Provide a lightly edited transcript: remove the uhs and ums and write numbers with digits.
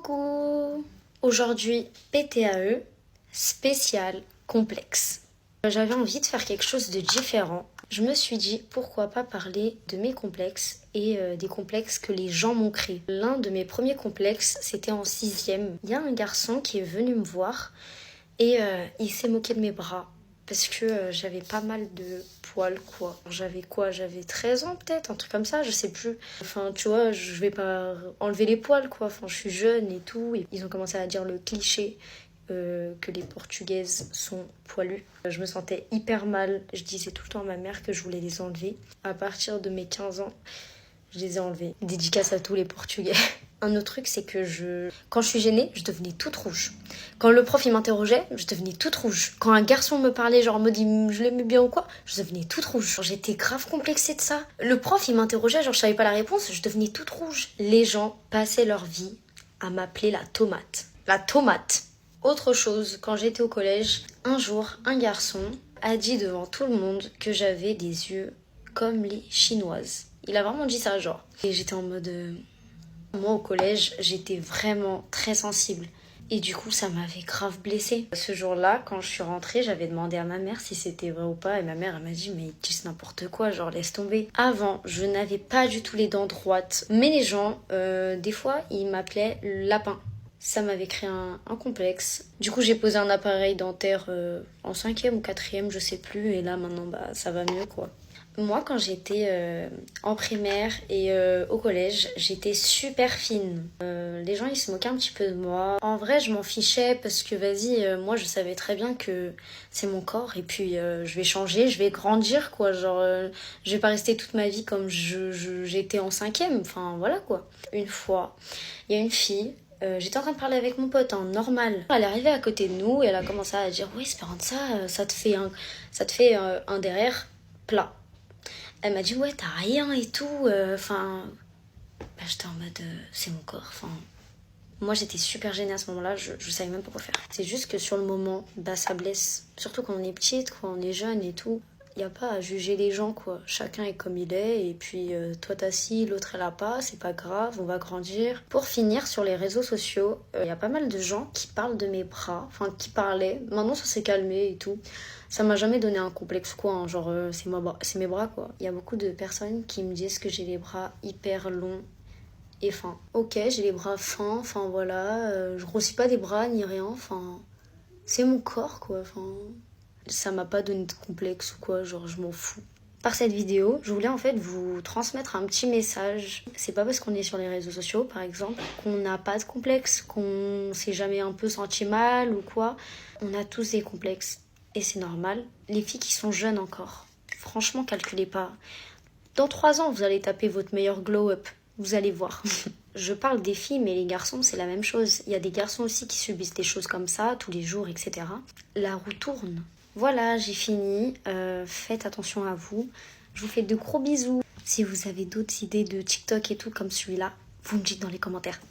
Coucou! Aujourd'hui, PTAE, spécial complexe. J'avais envie de faire quelque chose de différent. Je me suis dit, pourquoi pas parler de mes complexes et des complexes que les gens m'ont créés. L'un de mes premiers complexes, c'était en 6e. Il y a un garçon qui est venu me voir et il s'est moqué de mes bras. Parce que j'avais pas mal de poils, quoi. J'avais 13 ans peut-être, un truc comme ça, je sais plus. Enfin, tu vois, je vais pas enlever les poils, quoi. Enfin, je suis jeune et tout. Et ils ont commencé à dire le cliché que les Portugaises sont poilues. Je me sentais hyper mal. Je disais tout le temps à ma mère que je voulais les enlever. À partir de mes 15 ans, je les ai enlevés. Dédicace à tous les Portugais. Un autre truc, c'est que quand je suis gênée, je devenais toute rouge. Quand le prof il m'interrogeait, je devenais toute rouge. Quand un garçon me parlait, genre en mode je l'aimais bien ou quoi, je devenais toute rouge. Genre, j'étais grave complexée de ça. Le prof il m'interrogeait, genre je savais pas la réponse, je devenais toute rouge. Les gens passaient leur vie à m'appeler la tomate. La tomate. Autre chose, quand j'étais au collège, un jour, un garçon a dit devant tout le monde que j'avais des yeux comme les Chinoises. Il a vraiment dit ça, genre. Et j'étais en mode... Moi, au collège, j'étais vraiment très sensible. Et du coup, ça m'avait grave blessée. Ce jour-là, quand je suis rentrée, j'avais demandé à ma mère si c'était vrai ou pas. Et ma mère, elle m'a dit, mais ils disent n'importe quoi, genre laisse tomber. Avant, je n'avais pas du tout les dents droites. Mais les gens, des fois, ils m'appelaient lapin. Ça m'avait créé un complexe. Du coup, j'ai posé un appareil dentaire en 5e ou 4e, je sais plus. Et là, maintenant, bah, ça va mieux, quoi. Moi, quand j'étais en primaire et au collège, j'étais super fine. Les gens, ils se moquaient un petit peu de moi. En vrai, je m'en fichais parce que, moi, je savais très bien que c'est mon corps. Et puis, je vais changer, je vais grandir, quoi. Genre, je vais pas rester toute ma vie comme j'étais en 5e. Enfin, voilà, quoi. Une fois, il y a une fille... j'étais en train de parler avec mon pote, hein, normal. Elle est arrivée à côté de nous et elle a commencé à dire « Oui, Esperanza, ça te fait un derrière plat. » Elle m'a dit « Ouais, t'as rien et tout. » J'étais en mode c'est mon corps. Moi, j'étais super gênée à ce moment-là. Je savais même pas quoi faire. C'est juste que sur le moment, ça blesse. Surtout quand on est petite, quand on est jeune et tout. Il n'y a pas à juger les gens, quoi. Chacun est comme il est. Et puis, toi, t'as ci, l'autre, elle a pas. C'est pas grave, on va grandir. Pour finir, sur les réseaux sociaux, il y a pas mal de gens qui parlent de mes bras. Enfin, qui parlaient. Maintenant, ça s'est calmé et tout. Ça m'a jamais donné un complexe, quoi. Hein. Genre, c'est mes bras, quoi. Il y a beaucoup de personnes qui me disent que j'ai les bras hyper longs et fins. Ok, j'ai les bras fins. Enfin, voilà. Je grossis pas des bras ni rien. Enfin, c'est mon corps, quoi. Enfin... Ça m'a pas donné de complexe ou quoi, genre je m'en fous. Par cette vidéo, je voulais en fait vous transmettre un petit message. C'est pas parce qu'on est sur les réseaux sociaux, par exemple, qu'on n'a pas de complexe, qu'on s'est jamais un peu senti mal ou quoi. On a tous des complexes et c'est normal. Les filles qui sont jeunes encore, franchement, calculez pas. Dans 3 ans, vous allez taper votre meilleur glow-up. Vous allez voir. Je parle des filles, mais les garçons, c'est la même chose. Il y a des garçons aussi qui subissent des choses comme ça, tous les jours, etc. La roue tourne. Voilà, j'ai fini. Faites attention à vous. Je vous fais de gros bisous. Si vous avez d'autres idées de TikTok et tout comme celui-là, vous me dites dans les commentaires.